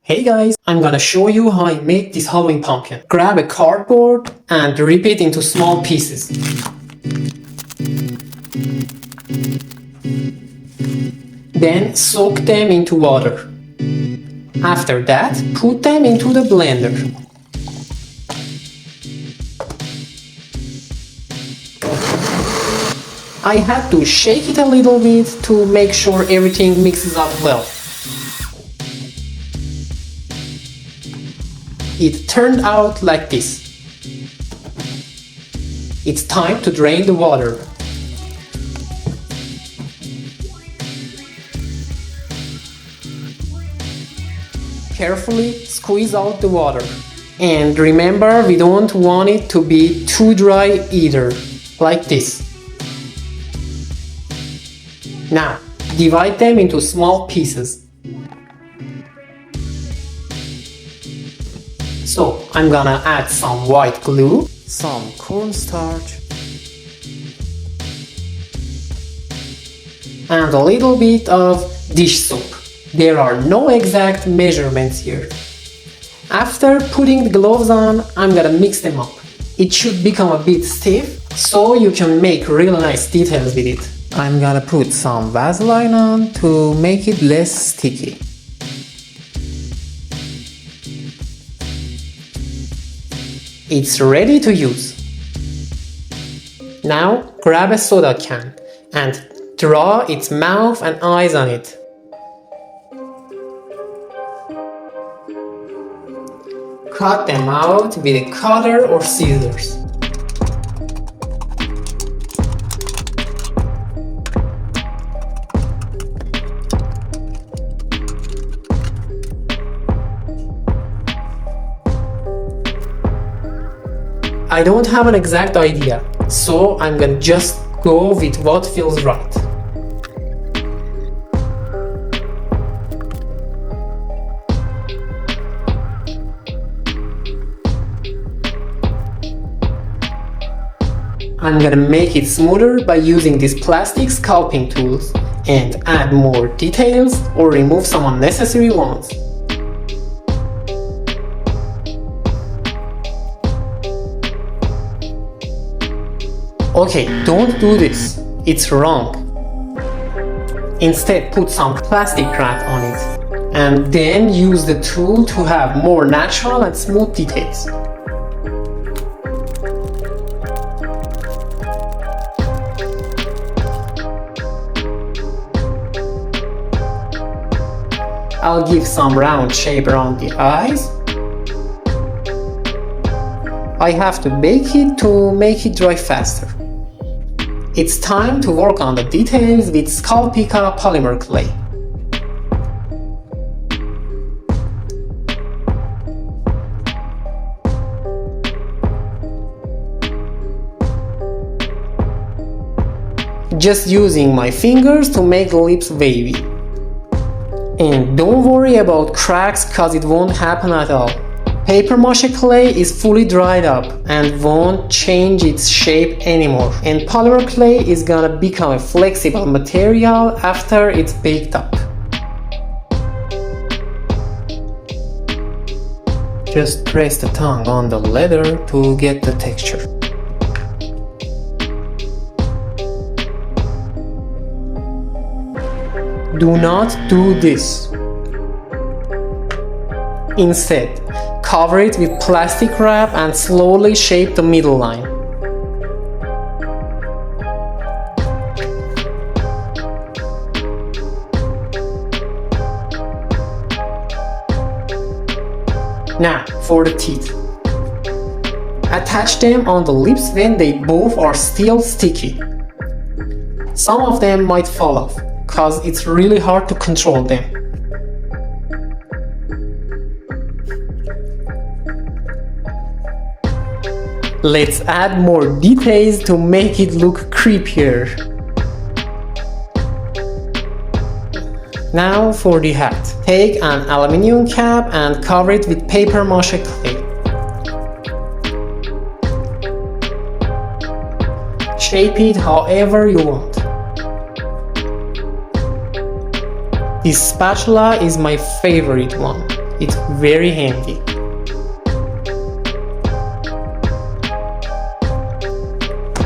Hey guys, I'm gonna show you how I made this Halloween pumpkin. Grab a cardboard and rip it into small pieces. Then soak them into water. After that, put them into the blender. I had to shake it a little bit to make sure everything mixes up well. It turned out like this. It's time to drain the water. Carefully squeeze out the water. And remember, we don't want it to be too dry either, like this. Now, divide them into small pieces. So, I'm gonna add some white glue, some cornstarch, and a little bit of dish soap. There are no exact measurements here. After putting the gloves on, I'm gonna mix them up. It should become a bit stiff, so you can make really nice details with it. I'm gonna put some Vaseline on to make it less sticky. It's ready to use. Now grab a soda can and draw its mouth and eyes on it. Cut them out with a cutter or scissors. I don't have an exact idea, so I'm gonna just go with what feels right. I'm gonna make it smoother by using these plastic sculpting tools and add more details or remove some unnecessary ones. Okay, don't do this. It's wrong. Instead, put some plastic wrap on it and then use the tool to have more natural and smooth details. I'll give some round shape around the eyes. I have to bake it to make it dry faster. It's time to work on the details with Sculpika polymer clay. Just using my fingers to make the lips wavy. And don't worry about cracks cause it won't happen at all. Papier-mâché clay is fully dried up and won't change its shape anymore. And polymer clay is gonna become a flexible material after it's baked up. Just press the tongue on the leather to get the texture. Do not do this. Instead, cover it with plastic wrap and slowly shape the middle line. Now, for the teeth. Attach them on the lips when they both are still sticky. Some of them might fall off, cause it's really hard to control them. Let's add more details to make it look creepier. Now for the hat. Take an aluminium cap and cover it with papier-mâché clay. Shape it however you want. This spatula is my favorite one. It's very handy.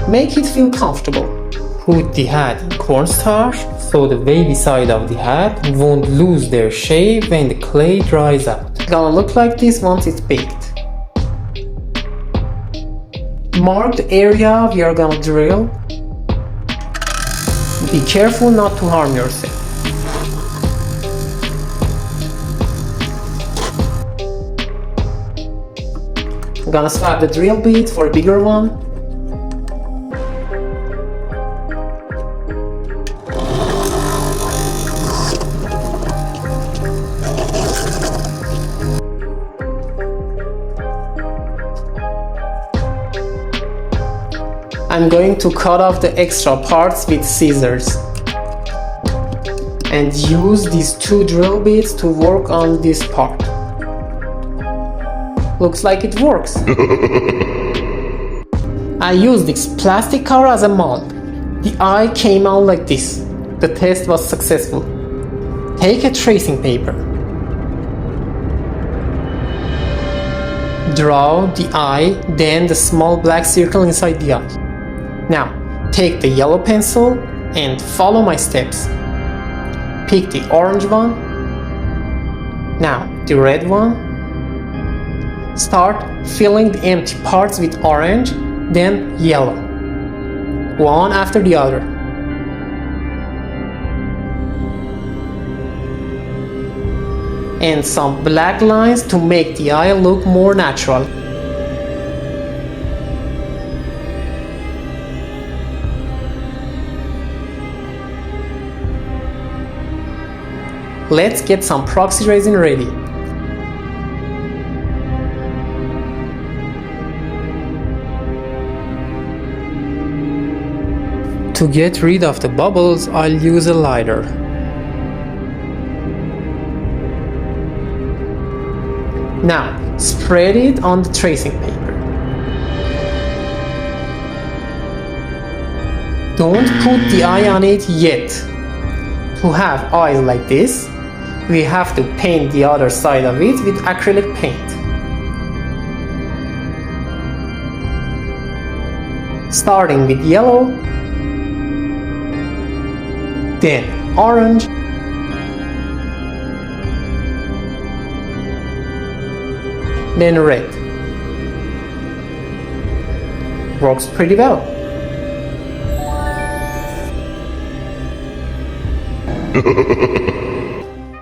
Make it feel comfortable. Put the hat in cornstarch so the wavy side of the hat won't lose their shape when the clay dries out. It's gonna look like this once it's baked. Mark the area we are gonna drill. Be careful not to harm yourself. I'm gonna swap the drill bit for a bigger one. I'm going to cut off the extra parts with scissors and use these two drill bits to work on this part. Looks like it works. I used this plastic cover as a mold. The eye came out like this. The test was successful. Take a tracing paper. Draw the eye, then the small black circle inside the eye. Now, take the yellow pencil and follow my steps. Pick the orange one. Now, the red one. Start filling the empty parts with orange, then yellow. One after the other. And some black lines to make the eye look more natural. Let's get some proxy resin ready. To get rid of the bubbles, I'll use a lighter. Now, spread it on the tracing paper. Don't put the eye on it yet. To have eyes like this, we have to paint the other side of it with acrylic paint. Starting with yellow, then orange, then red. Works pretty well.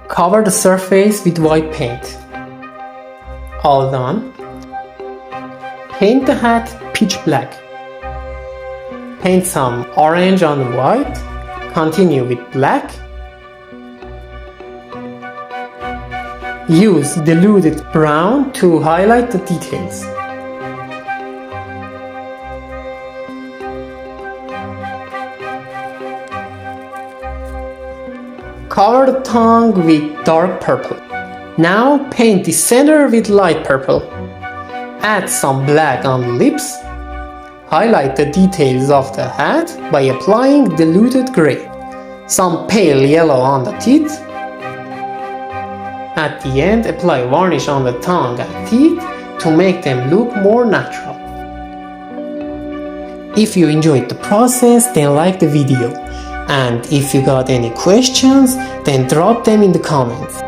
Cover the surface with white paint. All done. Paint the hat pitch black. Paint some orange on the white. Continue with black. Use diluted brown to highlight the details. Cover the tongue with dark purple. Now paint the center with light purple. Add some black on the lips. Highlight the details of the hat by applying diluted gray. Some pale yellow on the teeth. At the end, apply varnish on the tongue and teeth to make them look more natural. If you enjoyed the process, then like the video. And if you got any questions, then drop them in the comments.